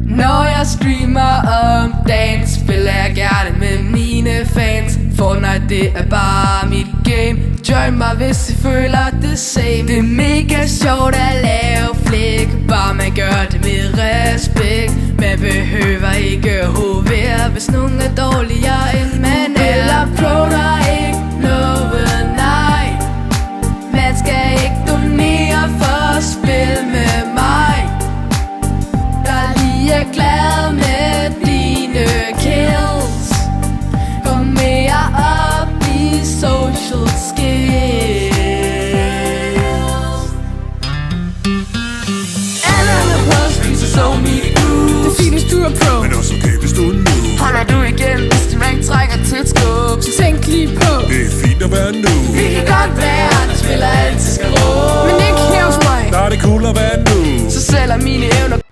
Når jeg streamer om dagen, spiller jeg gerne med mine fans. Fortnite det er bare mit game. Join mig hvis I føler det same. Det er mega sjovt at lave flik, bare man gør det med respekt. Man behøver ikke hovere, hvis nogen er dårligere end man er. Eller pro, der